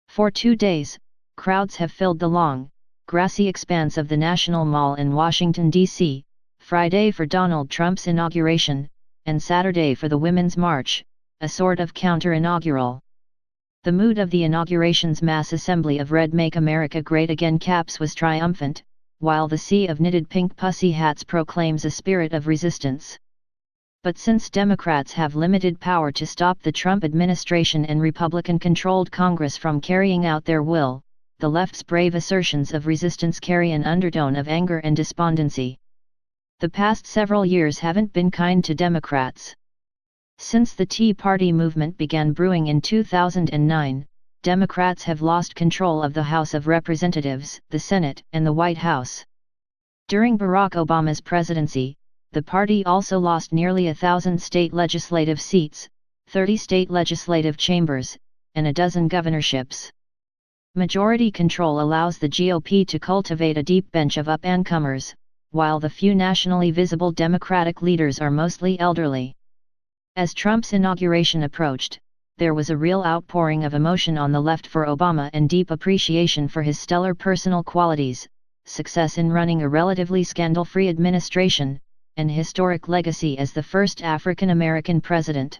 For 2 days, crowds have filled the long, grassy expanse of the National Mall in Washington, D.C., Friday for Donald Trump's inauguration, and Saturday for the Women's March, a sort of counter-inaugural. The mood of the inauguration's mass assembly of red Make America Great Again caps was triumphant, while the sea of knitted pink pussy hats proclaims a spirit of resistance. But since Democrats have limited power to stop the Trump administration and Republican-controlled Congress from carrying out their will, the left's brave assertions of resistance carry an undertone of anger and despondency. The past several years haven't been kind to Democrats. Since the Tea Party movement began brewing in 2009, Democrats have lost control of the House of Representatives, the Senate, and the White House. During Barack Obama's presidency, the party also lost nearly 1,000 state legislative seats, 30 state legislative chambers, and a dozen governorships. Majority control allows the GOP to cultivate a deep bench of up-and-comers, while the few nationally visible Democratic leaders are mostly elderly. As Trump's inauguration approached, there was a real outpouring of emotion on the left for Obama and deep appreciation for his stellar personal qualities, success in running a relatively scandal-free administration, and historic legacy as the first African American president.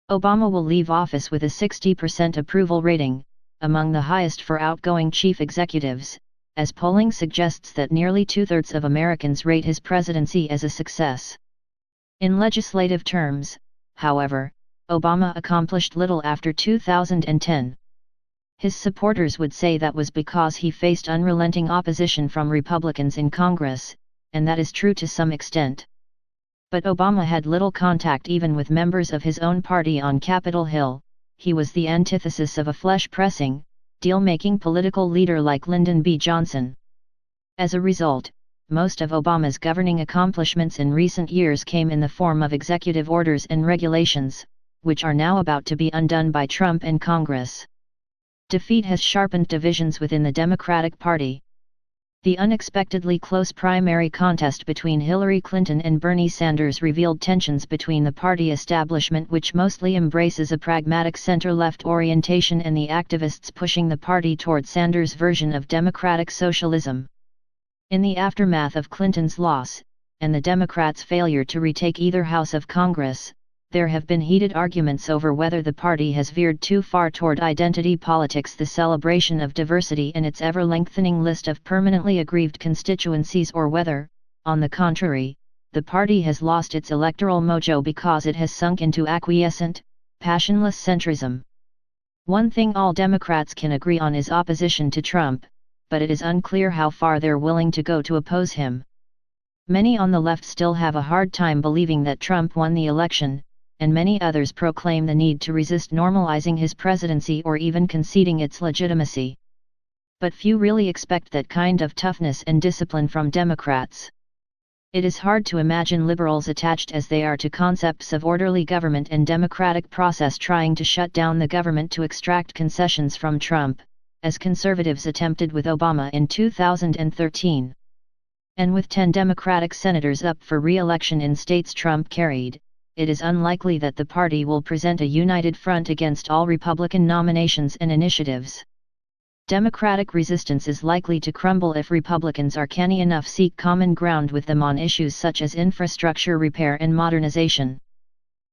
Obama will leave office with a 60% approval rating, among the highest for outgoing chief executives, as polling suggests that nearly 2/3 of Americans rate his presidency as a success. In legislative terms, however, Obama accomplished little after 2010. His supporters would say that was because he faced unrelenting opposition from Republicans in Congress, and that is true to some extent. But Obama had little contact even with members of his own party on Capitol Hill. He was the antithesis of a flesh-pressing, deal-making political leader like Lyndon B. Johnson. As a result, most of Obama's governing accomplishments in recent years came in the form of executive orders and regulations, which are now about to be undone by Trump and Congress. Defeat has sharpened divisions within the Democratic Party. The unexpectedly close primary contest between Hillary Clinton and Bernie Sanders revealed tensions between the party establishment, which mostly embraces a pragmatic center-left orientation, and the activists pushing the party toward Sanders' version of democratic socialism. In the aftermath of Clinton's loss, and the Democrats' failure to retake either house of Congress, there have been heated arguments over whether the party has veered too far toward identity politics, the celebration of diversity and its ever-lengthening list of permanently aggrieved constituencies, or whether, on the contrary, the party has lost its electoral mojo because it has sunk into acquiescent, passionless centrism. One thing all Democrats can agree on is opposition to Trump, but it is unclear how far they're willing to go to oppose him. Many on the left still have a hard time believing that Trump won the election, and many others proclaim the need to resist normalizing his presidency or even conceding its legitimacy. But few really expect that kind of toughness and discipline from Democrats. It is hard to imagine liberals attached as they are to concepts of orderly government and democratic process trying to shut down the government to extract concessions from Trump, as conservatives attempted with Obama in 2013. And with 10 Democratic senators up for re-election in states Trump carried, it is unlikely that the party will present a united front against all Republican nominations and initiatives. Democratic resistance is likely to crumble if Republicans are canny enough seek common ground with them on issues such as infrastructure repair and modernization.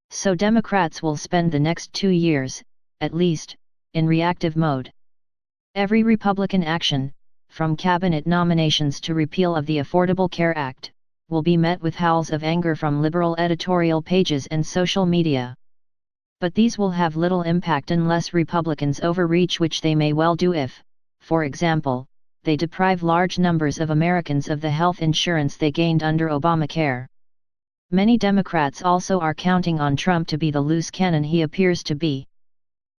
So Democrats will spend the next 2 years, at least, in reactive mode. Every Republican action, from cabinet nominations to repeal of the Affordable Care Act, will be met with howls of anger from liberal editorial pages and social media. But these will have little impact unless Republicans overreach, which they may well do if, for example, they deprive large numbers of Americans of the health insurance they gained under Obamacare. Many Democrats also are counting on Trump to be the loose cannon he appears to be.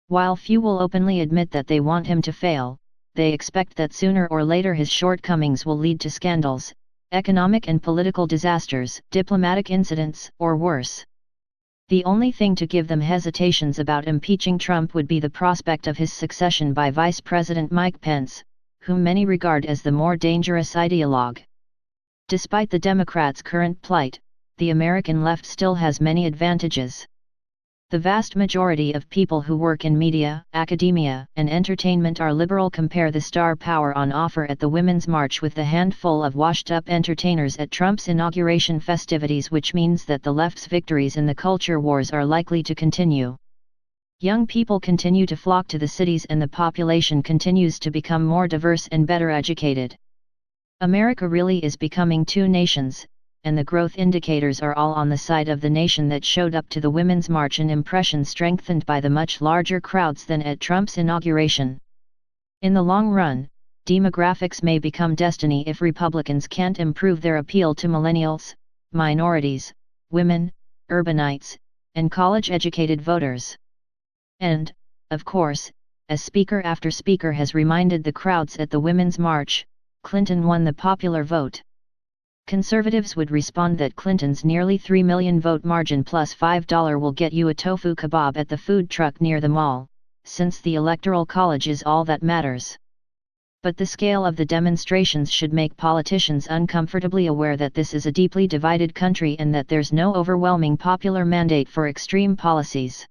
While few will openly admit that they want him to fail, they expect that sooner or later his shortcomings will lead to scandals, economic and political disasters, diplomatic incidents, or worse. The only thing to give them hesitations about impeaching Trump would be the prospect of his succession by Vice President Mike Pence, whom many regard as the more dangerous ideologue. Despite the Democrats' current plight, the American left still has many advantages. The vast majority of people who work in media, academia, and entertainment are liberal. Compare the star power on offer at the Women's March with the handful of washed-up entertainers at Trump's inauguration festivities, which means that the left's victories in the culture wars are likely to continue. Young people continue to flock to the cities and the population continues to become more diverse and better educated. America really is becoming two nations, and the growth indicators are all on the side of the nation that showed up to the Women's March, an impression strengthened by the much larger crowds than at Trump's inauguration. In the long run, demographics may become destiny if Republicans can't improve their appeal to millennials, minorities, women, urbanites, and college-educated voters. And, of course, as speaker after speaker has reminded the crowds at the Women's March, Clinton won the popular vote. Conservatives would respond that Clinton's nearly 3 million vote margin plus $5 will get you a tofu kebab at the food truck near the mall, since the Electoral College is all that matters. But the scale of the demonstrations should make politicians uncomfortably aware that this is a deeply divided country and that there's no overwhelming popular mandate for extreme policies.